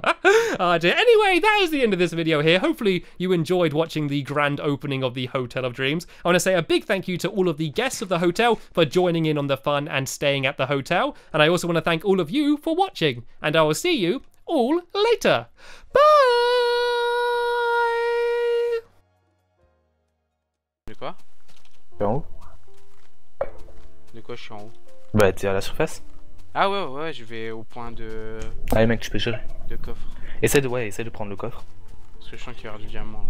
Oh dear. Anyway, that is the end of this video here. Hopefully you enjoyed watching the grand opening of the Hotel of Dreams. I want to say a big thank you to all of the guests of the hotel for joining in on the fun and staying at the hotel. And I also want to thank all of you for watching. And I will see you all later. Bye. De quoi? T'es en haut? De quoi je suis en haut? Bah t'es à la surface. Ah ouais, je vais au point de Allez mec, tu peux gérer. coffre. Essaye de prendre le coffre. Parce que je sens qu'il y aura du diamant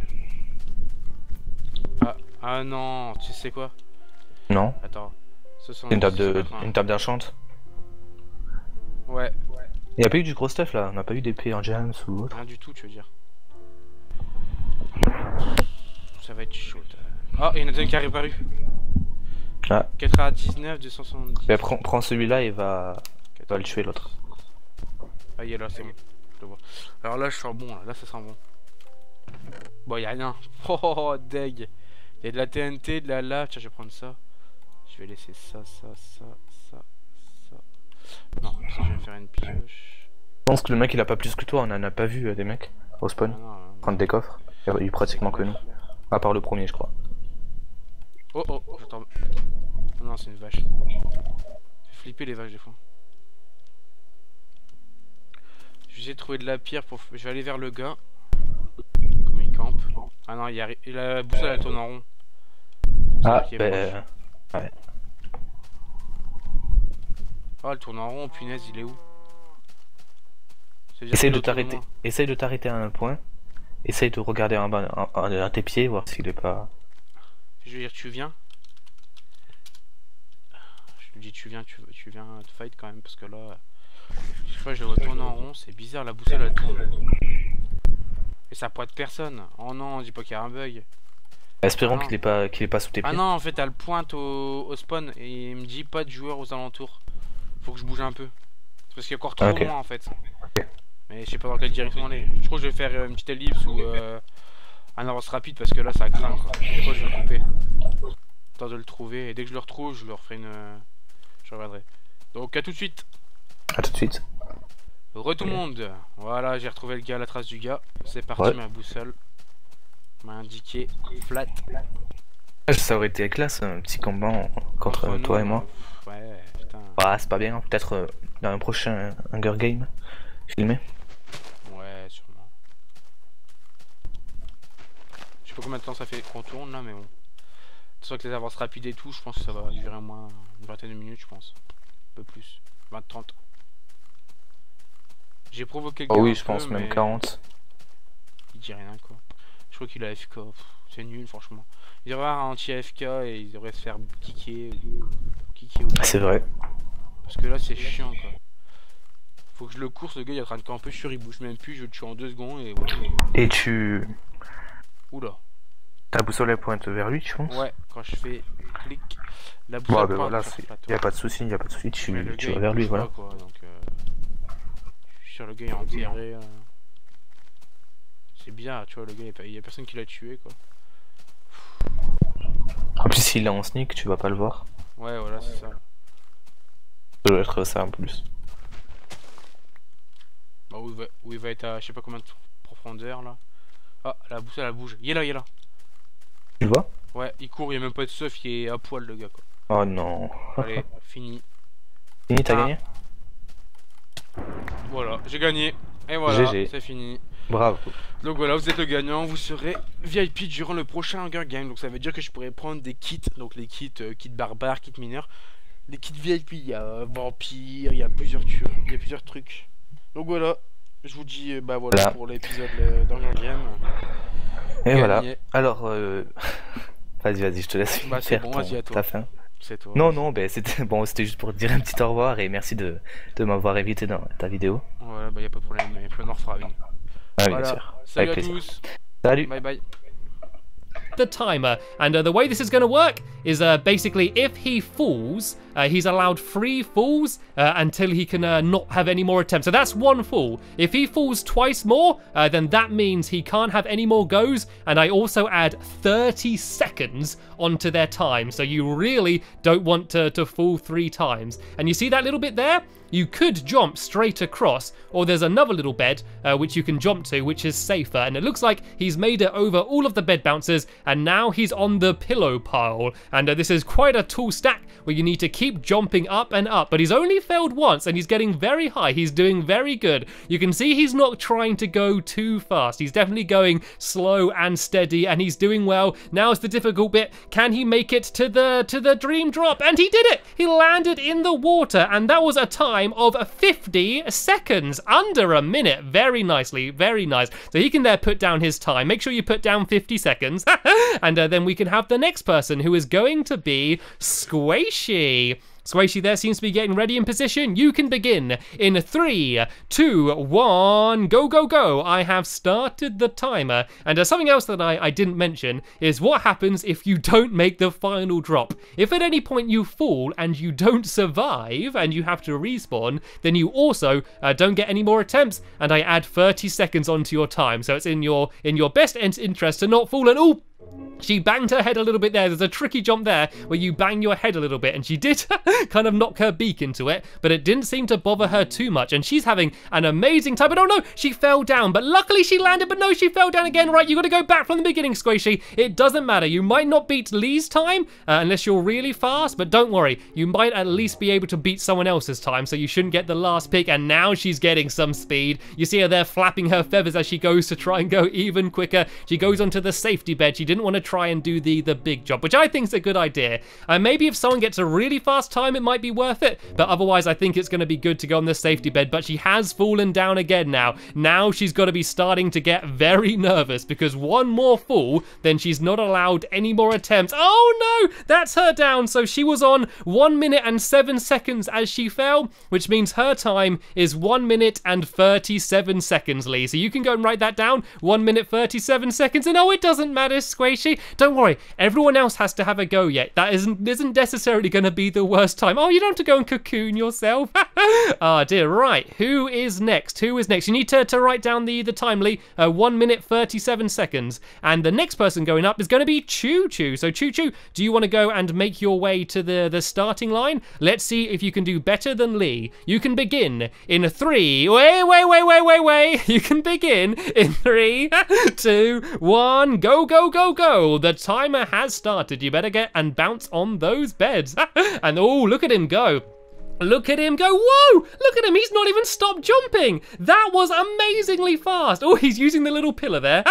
là. Ah non, tu sais quoi? Non. Attends. Une table d'enchante. Ouais. Il y a pas eu du gros stuff là, on n'a pas eu d'épée en gems ou autre. Rien du tout, tu veux dire. Ça va être chaud. Oh, il y en a un qui est réparu. Ah. 99, 270. Bah, prends celui-là et va le tuer l'autre. Ah, il est là, c'est bon. Je le vois. Alors là, je sens bon, là ça sent bon. Bon, y a rien. Oh, deg. Il y a de la TNT, de la lave. Tiens, je vais prendre ça. Je vais laisser ça. Non, ça, je vais faire une pioche. Je pense que le mec il a pas plus que toi, on en a pas vu des mecs au spawn. Ah, non, Prendre des coffres. Il y a eu pratiquement que nous. À part le premier, je crois. Oh, j'entends. Oh, non, c'est une vache. Fait flipper les vaches des fois. Je vais essayer de trouver de la pierre pour. Je vais aller vers le gars. Comme il campe. Ah non, la boussole elle tourne en rond. Ah, ouais. Oh, elle tourne en rond, punaise, il est où? Essaye de t'arrêter à un point. Essaye de regarder en bas à tes pieds, voir s'il est pas. Je veux dire, tu viens? Je te dis, tu viens te fight quand même, parce que là. Chaque fois, je le retourne en rond, c'est bizarre, la boussole elle tourne. Et ça pointe personne. Oh non, dis pas qu'il y a un bug. Espérons qu'il est pas sous tes pieds. Ah non, en fait, elle pointe au spawn et il me dit pas de joueurs aux alentours. Faut que je bouge un peu. C'est parce qu'il y a encore trop loin en fait. Mais je sais pas dans quelle direction aller. Je crois que je vais faire une petite ellipse ou un avance rapide parce que là ça craint quoi. Des fois je vais le couper. Attends de le trouver et dès que je le retrouve, je leur ferai une. Je reviendrai. Donc à tout de suite. A tout de suite. Tout le monde. Voilà, j'ai retrouvé le gars, la trace du gars. C'est parti, ma boussole m'a indiqué flat. Ça aurait été classe, un petit combat contre toi et moi. Ouais, putain. Ah, c'est pas bien, peut-être dans un prochain Hunger Game filmé. Ouais, sûrement. Je sais pas combien de temps ça fait qu'on tourne là, mais bon. C'est sûr que les avances rapides et tout, je pense que ça va durer au moins une vingtaine de minutes, je pense. Un peu plus. 20-30. J'ai provoqué le gars. Oh oui, je pense même 40. Il dit rien quoi. Je crois qu'il a AFK. C'est nul franchement. Il devrait avoir un anti-AFK et il devrait se faire kicker. C'est vrai. Parce que là c'est chiant quoi. Faut que je le course, le gars il est en train de camper sur, il bouge même plus, je le tue en 2 secondes et voilà. Et tu... Oula. Ta boussole elle pointe vers lui, tu penses? Ouais, quand je fais clic, la boussole pointe voilà, vers y a pas de souci, tu vas vers lui, voilà. Quoi, donc, je suis sûr le gars est enterré. C'est bien, tu vois, le gars il y a personne qui l'a tué quoi. En plus s'il est en sneak, tu vas pas le voir. Ouais, voilà, c'est ça. Ça doit être ça en plus. Bah, où il va être à je sais pas combien de profondeur là. Ah, la boussole elle bouge. Il est là. Tu le vois? Ouais, il court, il y a même pas de stuff, il est à poil le gars quoi. Oh non. Allez, fini. Fini, t'as gagné? Voilà, j'ai gagné. Et voilà, GG. c'est fini. Bravo. Donc voilà, vous êtes le gagnant, vous serez VIP durant le prochain Hunger Game. Donc ça veut dire que je pourrais prendre des kits, donc les kits, kits barbares, kits mineurs. Les kits VIP, il y a vampire, il y a plusieurs trucs. Donc voilà, je vous dis bah voilà. Pour l'épisode d'Hunger Game. Et gagné. Voilà. Alors vas-y, je te laisse faire bon, vas-y à toi. Ta fin. C'est toi. Non, c'était juste pour te dire un petit au revoir et merci de m'avoir invité dans ta vidéo. Voilà, bah y a pas de problème, et puis on en refera une. Ah, voilà. bien sûr. Salut Avec à plaisir. tous. Salut. Bye bye. The timer, and the way this is going to work is basically if he falls, he's allowed 3 falls until he can not have any more attempts. So that's 1 fall. If he falls twice more, then that means he can't have any more goes, and I also add 30 seconds onto their time. So you really don't want to fall 3 times. And you see that little bit there? you could jump straight across, or there's another little bed which you can jump to, which is safer. And it looks like he's made it over all of the bed bounces, and now he's on the pillow pile. And this is quite a tall stack where you need to keep jumping up and up, but he's only failed once and he's getting very high. He's doing very good. You can see he's not trying to go too fast. He's definitely going slow and steady, and he's doing well. Now's the difficult bit. Can he make it to the dream drop? And he did it. He landed in the water, and that was a time of 50 seconds, under a minute. Very nicely, very nice. So he can there put down his time. Make sure you put down 50 seconds, and then we can have the next person, who is going to be Squishy. Squishy there seems to be getting ready in position. You can begin in 3, 2, 1, go, go, go. I have started the timer. And something else that I didn't mention is what happens if you don't make the final drop. If at any point you fall and you don't survive and you have to respawn, then you also don't get any more attempts, and I add 30 seconds onto your time. So it's in your best interest to not fall. And oh, she banged her head a little bit there. There's a tricky jump there where you bang your head a little bit, and she did kind of knock her beak into it, but it didn't seem to bother her too much, and she's having an amazing time. But oh no, she fell down, but luckily she landed, but no, she fell down again. Right, you got to go back from the beginning, Squishy. It doesn't matter. You might not beat Lee's time unless you're really fast, but don't worry. You might at least be able to beat someone else's time, so you shouldn't get the last pick. And now she's getting some speed. You see her there flapping her feathers as she goes to try and go even quicker. She goes onto the safety bed. She didn't want to try and do the big jump, which I think is a good idea. Maybe if someone gets a really fast time, it might be worth it, but otherwise I think it's going to be good to go on the safety bed. But she has fallen down again now. Now she's got to be starting to get very nervous, because one more fall, then she's not allowed any more attempts. Oh no, that's her down. So she was on 1 minute and 7 seconds as she fell, which means her time is 1 minute and 37 seconds, Lee. So you can go and write that down, 1 minute 37 seconds. And oh, it doesn't matter, Squishy. Don't worry, everyone else has to have a go yet. That isn't necessarily going to be the worst time. Oh, you don't have to go and cocoon yourself. Oh dear, right. Who is next? Who is next? You need to write down the time, Lee. 1 minute 37 seconds. And the next person going up is going to be Choo Choo. So Choo Choo, do you want to go and make your way to the starting line? Let's see if you can do better than Lee. You can begin in 3. Wait. You can begin in 3, 2, 1. Go, go, go, go. The timer has started. You better get and bounce on those beds. And oh, look at him go. Look at him go. Whoa, look at him. He's not even stopped jumping. That was amazingly fast. Oh, he's using the little pillar there.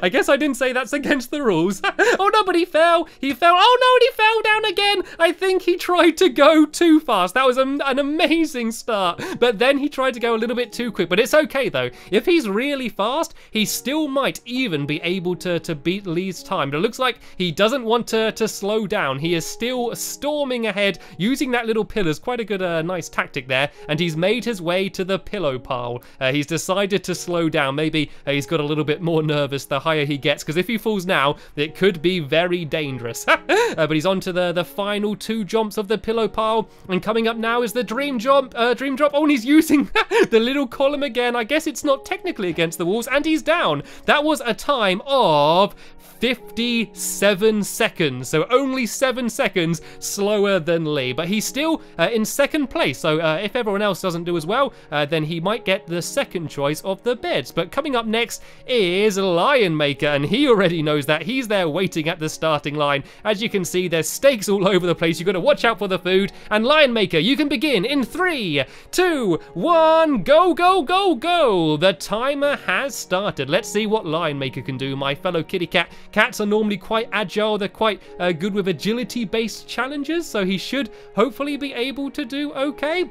I guess I didn't say that's against the rules. Oh no, but he fell. He fell. Oh no, and he fell down again. I think he tried to go too fast. That was an amazing start, but then he tried to go a little bit too quick. But it's okay though. If he's really fast, he still might even be able to beat Lee's time. But it looks like he doesn't want to slow down. He is still storming ahead, using that little pillar. Is quite a good nice tactic there, and he's made his way to the pillow pile. He's decided to slow down. Maybe he's got a little bit more nervous the higher he gets, because if he falls now, it could be very dangerous. But he's on to the final 2 jumps of the pillow pile, and coming up now is the dream drop. Oh, and he's using the little column again. I guess it's not technically against the walls, and he's down. That was a time of 57 seconds, so only 7 seconds slower than Lee, but he's still in second place. So if everyone else doesn't do as well, then he might get the second choice of the beds. But coming up next is Lion Maker, and he already knows that. He's there waiting at the starting line. As you can see, there's steaks all over the place. You've got to watch out for the food. And Lion Maker, you can begin in 3, 2, 1, go, go, go, go. The timer has started. Let's see what Lion Maker can do, my fellow kitty cat. Cats are normally quite agile. They're quite good with agility-based challenges, so he should hopefully be able to do okay.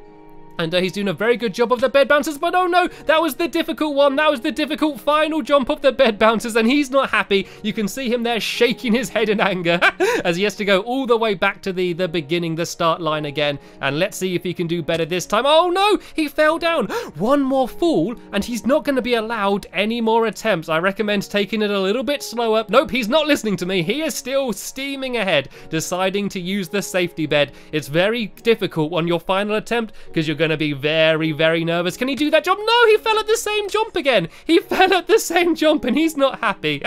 And he's doing a very good job of the bed bouncers, but oh no, that was the difficult one. That was the difficult final jump of the bed bouncers, and he's not happy. You can see him there shaking his head in anger as he has to go all the way back to the beginning, the start line again. And let's see if he can do better this time. Oh no, he fell down. One more fall, and he's not going to be allowed any more attempts. I recommend taking it a little bit slower. Nope, he's not listening to me. He is still steaming ahead, deciding to use the safety bed. It's very difficult on your final attempt because you're going to be very, very nervous. Can he do that jump? No, he fell at the same jump again. He fell at the same jump, and he's not happy.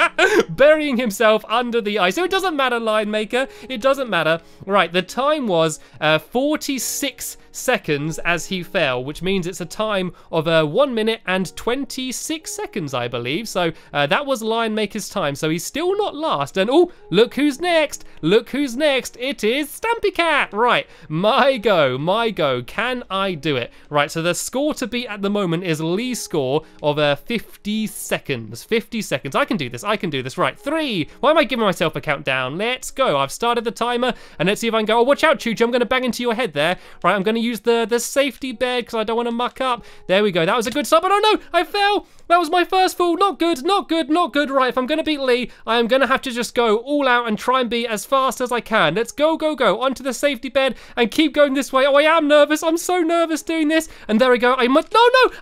Burying himself under the ice. So it doesn't matter, Lion Maker. It doesn't matter. Right, the time was 46 seconds as he fell, which means it's a time of 1 minute and 26 seconds, I believe. So that was Lion Maker's time. So he's still not last. And oh, look who's next. Look who's next. It is Stampy Cat. Right, my go, my go. Can I do it? Right, so the score to beat at the moment is Lee's score of 50 seconds. 50 seconds. I can do this. I can do this. Right, 3. Why am I giving myself a countdown? Let's go. I've started the timer, and let's see if I can go. Oh, watch out, Choo Choo. I'm going to bang into your head there. Right, I'm going to use the safety bed because I don't want to muck up. There we go. That was a good start, but oh no, I fell. That was my first fall. Not good, not good, not good. Right, if I'm going to beat Lee, I am going to have to just go all out and try and be as fast as I can. Let's go, go, go onto the safety bed and keep going this way. Oh, I am nervous. I'm so nervous doing this. And there we go. No,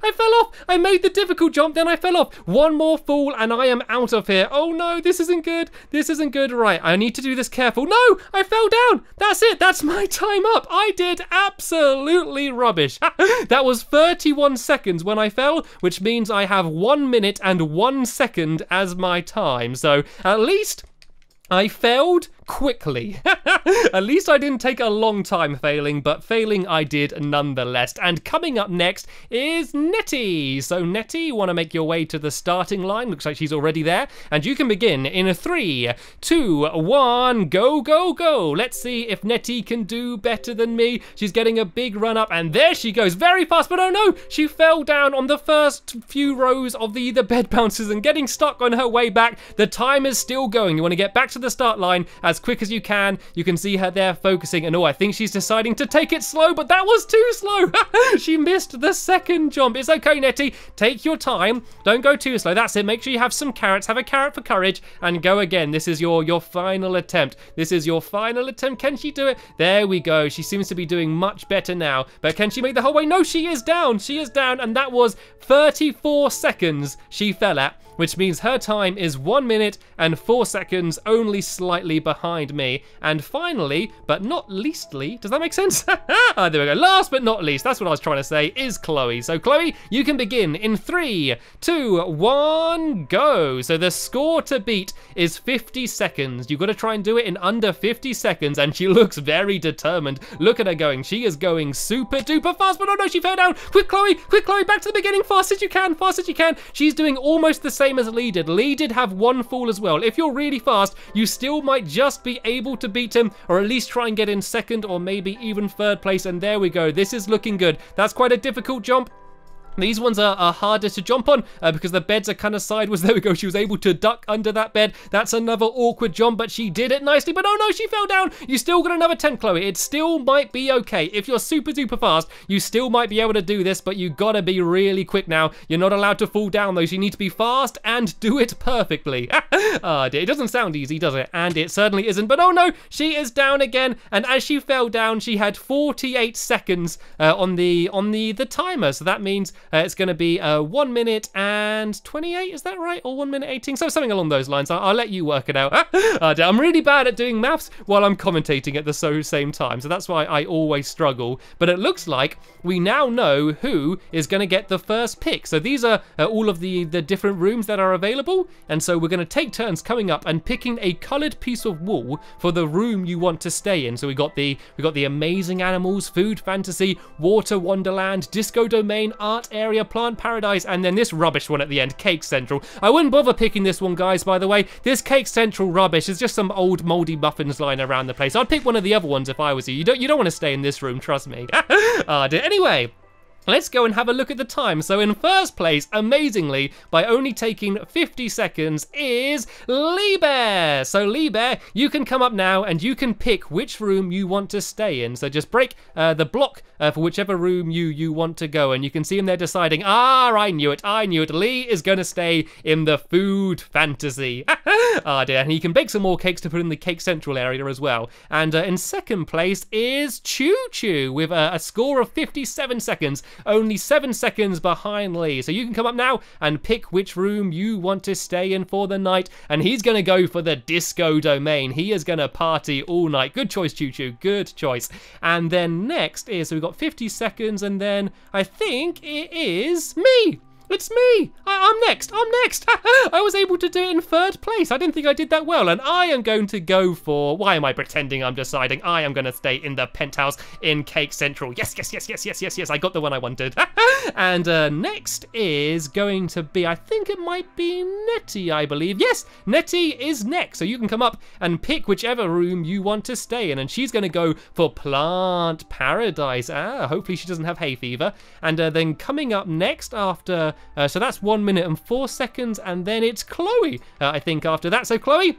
I fell off. I made the difficult jump, then I fell off. One more fall and I am out of here. Oh no, this isn't good. This isn't good. Right, I need to do this careful. No, I fell down. That's it. That's my time up. I did absolutely rubbish. That was 31 seconds when I fell, which means I have 1 minute and 1 second as my time. So at least I failed quickly. At least I didn't take a long time failing, but failing I did nonetheless. And coming up next is Nettie. So Nettie, you want to make your way to the starting line. Looks like she's already there. And you can begin in 3, 2, 1, go, go, go. Let's see if Nettie can do better than me. She's getting a big run up, and there she goes, very fast, but oh no, she fell down on the first few rows of the bed bounces and getting stuck on her way back. The time is still going. You want to get back to the start line as quick as you can. You can see her there focusing, and oh, I think she's deciding to take it slow, but that was too slow. She missed the second jump. It's okay, Nettie. Take your time. Don't go too slow. That's it. Make sure you have some carrots. Have a carrot for courage and go again. This is your final attempt. This is your final attempt. Can she do it? There we go. She seems to be doing much better now, but can she make the whole way? No, she is down. She is down, and that was 34 seconds she fell at, which means her time is 1 minute and 4 seconds, only slightly behind me. And finally, but not leastly, does that make sense? There we go. Last but not least, that's what I was trying to say, is Chloe. So Chloe, you can begin in 3, 2, 1, go. So the score to beat is 50 seconds. You've got to try and do it in under 50 seconds, and she looks very determined. Look at her going. She is going super duper fast, but oh no, she fell down. Quick, Chloe, back to the beginning, fast as you can, fast as you can. She's doing almost the same as Lee did. Lee did have one fall as well. If you're really fast, you still might just be able to beat him, or at least try and get in second or maybe even third place. And there we go. This is looking good. That's quite a difficult jump. These ones are harder to jump on because the beds are kind of sideways. There we go. She was able to duck under that bed. That's another awkward jump, but she did it nicely. But oh no, she fell down. You still got another attempt, Chloe. It still might be okay. If you're super duper fast, you still might be able to do this, but you gotta be really quick now. You're not allowed to fall down though. So you need to be fast and do it perfectly. Oh dear, it doesn't sound easy, does it? And it certainly isn't. But oh no, she is down again. And as she fell down, she had 48 seconds on the timer. So that means it's going to be 1 minute and 28, is that right? Or 1 minute 18? So something along those lines. I'll let you work it out. I'm really bad at doing maths while I'm commentating at the same time. So that's why I always struggle. But it looks like we now know who is going to get the first pick. So these are all of the different rooms that are available. And so we're going to take turns coming up and picking a colored piece of wool for the room you want to stay in. So we got the amazing animals, food fantasy, water wonderland, disco domain, art area, plant paradise, and then this rubbish one at the end, Cake Central. I wouldn't bother picking this one, guys, by the way. This Cake Central rubbish is just some old moldy muffins lying around the place. I'd pick one of the other ones if I was you. You don't want to stay in this room, trust me. Anyway, let's go and have a look at the time. So in first place, amazingly, by only taking 50 seconds, is Lee Bear. So Lee Bear, you can come up now and you can pick which room you want to stay in. So just break the block for whichever room you want to go. And you can see him there deciding, I knew it. Lee is going to stay in the food fantasy. Dear. And he can bake some more cakes to put in the Cake Central area as well. And in second place is Choo Choo with a score of 57 seconds. Only 7 seconds behind Lee. So you can come up now and pick which room you want to stay in for the night. And he's going to go for the disco domain. He is going to party all night. Good choice, Choo Choo. Good choice. And then next is, so we've got 50 seconds, and then I think it is me. It's me! I'm next! I'm next! I was able to do it in 3rd place. I didn't think I did that well. And I am going to go for... Why am I pretending I'm deciding? I am going to stay in the penthouse in Cake Central. Yes, yes, yes, yes, yes, yes, yes. I got the one I wanted. And next is going to be... I think it might be Nettie, I believe. Yes, Nettie is next. So you can come up and pick whichever room you want to stay in. And she's going to go for Plant Paradise. Hopefully she doesn't have hay fever. And then coming up next after... so that's 1 minute and 4 seconds, and then it's Chloe, I think, after that. So Chloe,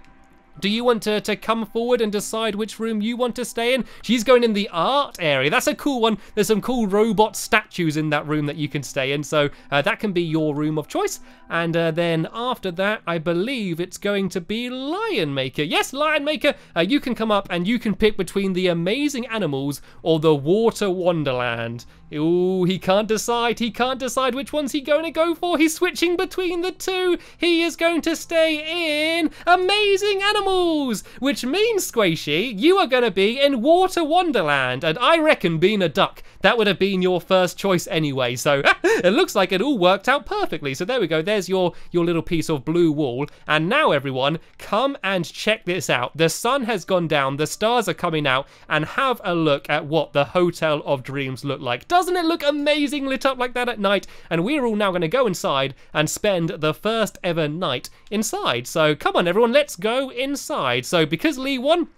do you want to come forward and decide which room you want to stay in? She's going in the art area. That's a cool one. There's some cool robot statues in that room that you can stay in, so that can be your room of choice. And then after that, I believe it's going to be Lion Maker. Yes, Lion Maker, you can come up and you can pick between the Amazing Animals or the Water Wonderland. Ooh, he can't decide. He can't decide which one's he going to go for. He's switching between the two. He is going to stay in Amazing Animals, which means, Squishy, you are going to be in Water Wonderland. And I reckon being a duck, that would have been your first choice anyway. So it looks like it all worked out perfectly. So there we go. There's your little piece of blue wall. And now, everyone, come and check this out. The sun has gone down. The stars are coming out. And have a look at what the Hotel of Dreams look like. Doesn't it look amazing lit up like that at night? And we're all now going to go inside and spend the first ever night inside. So come on, everyone, let's go inside. So because Lee won,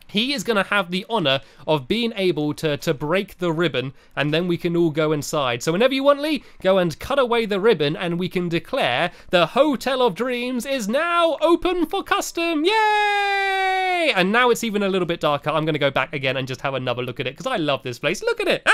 he is going to have the honour of being able to break the ribbon, and then we can all go inside. So whenever you want, Lee, go and cut away the ribbon, and we can declare the Hotel of Dreams is now open for custom. Yay! And now it's even a little bit darker. I'm going to go back again and just have another look at it, because I love this place. Look at it.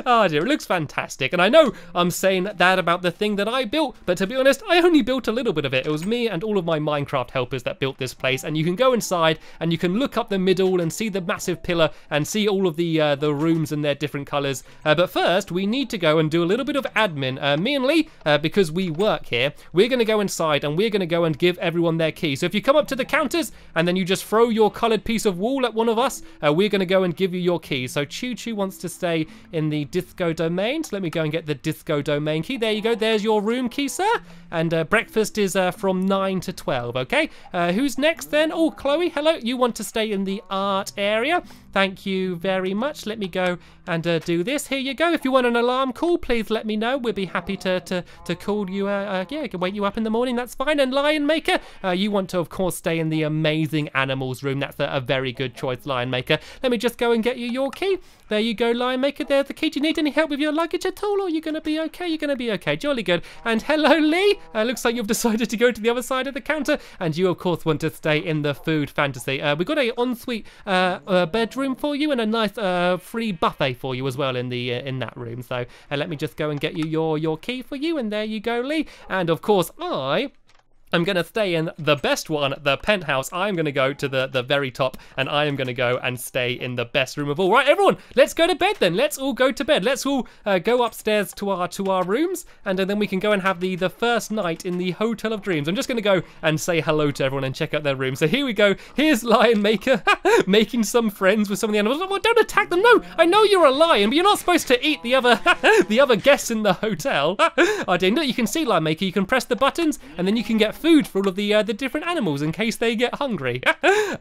Oh dear, it looks fantastic. And I know I'm saying that about the thing that I built, but to be honest, I only built a little bit of it. It was me and all of my Minecraft helpers that built this place, and you can go inside and you can look up the middle and see the massive pillar and see all of the rooms and their different colors. But first, we need to go and do a little bit of admin. Me and Lee, because we work here, we're going to go inside and we're going to go and give everyone their key. So if you come up to the counters and then you just throw your colored piece of wall at one of us, we're going to go and give you your key. So Choo Choo wants to stay in the disco domain. So let me go and get the disco domain key. There you go. There's your room key, sir. And breakfast is from 9 to 12, okay? Who's next then? Oh, Chloe, hello. You want to stay in the art area. Thank you very much. Let me go and do this. Here you go. If you want an alarm call, please let me know. We'll be happy to call you. Yeah, can wake you up in the morning. That's fine. And Lion Maker, you want to, of course, stay in the Amazing Animals room. That's a very good choice, Lion Maker. Let me just go and get you your key. There you go, Lion Maker. There's the key. Do you need any help with your luggage at all? Or are you going to be okay? You're going to be okay. Jolly good. And hello, Lee. Looks like you've decided to go to the other side of the counter. And you, of course, want to stay in the food fantasy. We've got a ensuite bedroom for you and a nice free buffet for you as well in the in that room. So let me just go and get you your key for you, and there you go, Lee. And of course I'm going to stay in the best one, the penthouse. I'm going to go to the very top, and I am going to go and stay in the best room of all. Right, everyone, let's go to bed then. Let's all go to bed. Let's all go upstairs to our rooms, and then we can go and have the first night in the Hotel of Dreams. I'm just going to go and say hello to everyone and check out their room. So here we go. Here's Lion Maker making some friends with some of the animals. Oh, don't attack them. No, I know you're a lion, but you're not supposed to eat the other the other guests in the hotel. Oh dear. No, you can see, Lion Maker. You can press the buttons, and then you can get food for all of the different animals in case they get hungry.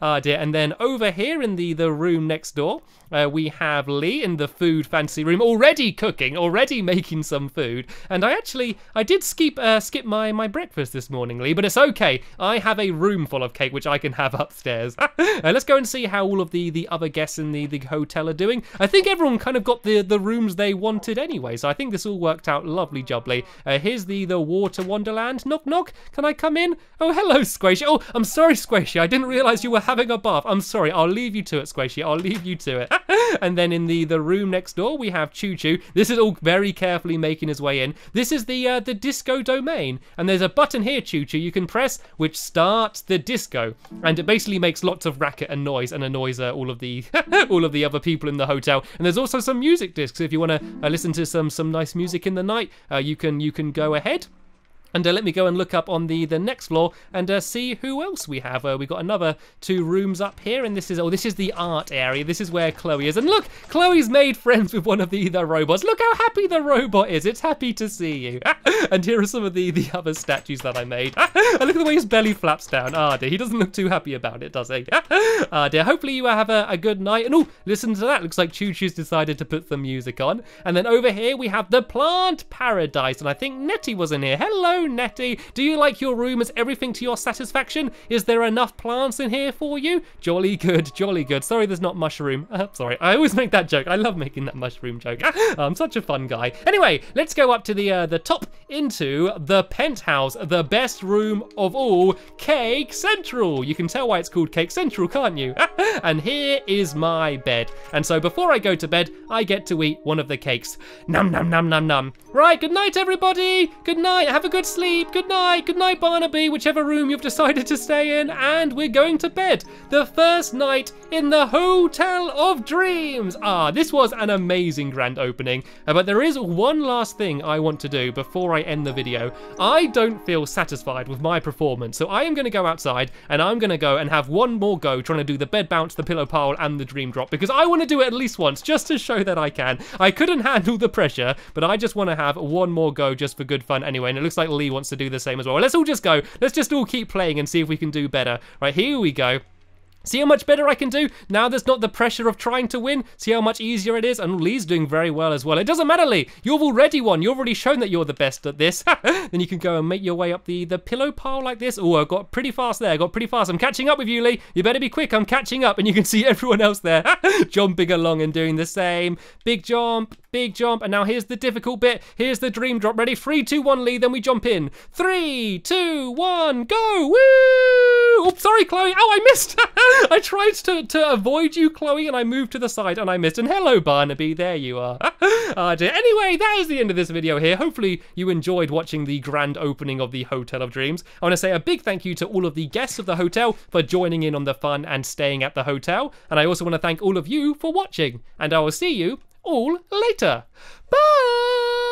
Ah dear. And then over here in the room next door, we have Lee in the food fancy room, already cooking, already making some food. And I did skip my breakfast this morning, Lee, but it's okay. I have a room full of cake which I can have upstairs. Let's go and see how all of the other guests in the hotel are doing. I think everyone kind of got the rooms they wanted anyway, so I think this all worked out lovely jubbly. Here's the Water Wonderland. Knock knock. Can I come in? Oh, hello, Squishy. Oh, I'm sorry, Squishy. I didn't realise you were having a bath. I'm sorry. I'll leave you to it, Squishy. I'll leave you to it. And then in the room next door, we have Choo Choo. This is all very carefully making his way in. This is the disco domain. And there's a button here, Choo Choo, you can press, which starts the disco. And it basically makes lots of racket and noise and annoys all of the all of the other people in the hotel. And there's also some music discs. If you want to listen to some nice music in the night, you can go ahead. And let me go and look up on the next floor and see who else we have. We got another 2 rooms up here, and this is the art area. This is where Chloe is. And look, Chloe's made friends with one of the robots. Look how happy the robot is. It's happy to see you. And here are some of the other statues that I made. And look at the way his belly flaps down. Ah, dear, he doesn't look too happy about it, does he? Ah, dear, hopefully you have a good night. And oh, listen to that. Looks like Choo Choo's decided to put some music on. And then over here we have the plant paradise. And I think Nettie was in here. Hello, Nettie. Do you like your room? Is everything to your satisfaction? Is there enough plants in here for you? Jolly good, jolly good. Sorry there's not mushroom. Sorry, I always make that joke. I love making that mushroom joke. I'm such a fun guy. Anyway, let's go up to the top into the penthouse, the best room of all, Cake Central. You can tell why it's called Cake Central, can't you? And here is my bed. And so before I go to bed, I get to eat one of the cakes. Num, num, num, num, num. Right, good night, everybody. Good night. Have a good sleep. Good night, Barnaby, whichever room you've decided to stay in, and we're going to bed. The first night in the Hotel of Dreams. Ah, this was an amazing grand opening, but there is one last thing I want to do before I end the video. I don't feel satisfied with my performance, so I am going to go outside, and I'm going to go and have one more go trying to do the bed bounce, the pillow pile, and the dream drop, because I want to do it at least once, just to show that I can. I couldn't handle the pressure, but I just want to have one more go just for good fun anyway, and it looks like Lee wants to do the same as well. Let's all just go. Let's just all keep playing and see if we can do better. Right, here we go. See how much better I can do? Now there's not the pressure of trying to win. See how much easier it is? And Lee's doing very well as well. It doesn't matter, Lee. You've already won. You've already shown that you're the best at this. Then you can go and make your way up the pillow pile like this. Oh, I got pretty fast there. I got pretty fast. I'm catching up with you, Lee. You better be quick. I'm catching up. And you can see everyone else there jumping along and doing the same. Big jump, big jump. And now here's the difficult bit. Here's the dream drop. Ready? 3, 2, 1, Lee. Then we jump in. 3, 2, 1, go. Woo! Oh, sorry, Chloe. Oh, I missed. I tried to avoid you, Chloe, and I moved to the side and I missed. And hello, Barnaby, there you are. Anyway, that is the end of this video here. Hopefully you enjoyed watching the grand opening of the Hotel of Dreams. I want to say a big thank you to all of the guests of the hotel for joining in on the fun and staying at the hotel. And I also want to thank all of you for watching. And I will see you all later. Bye!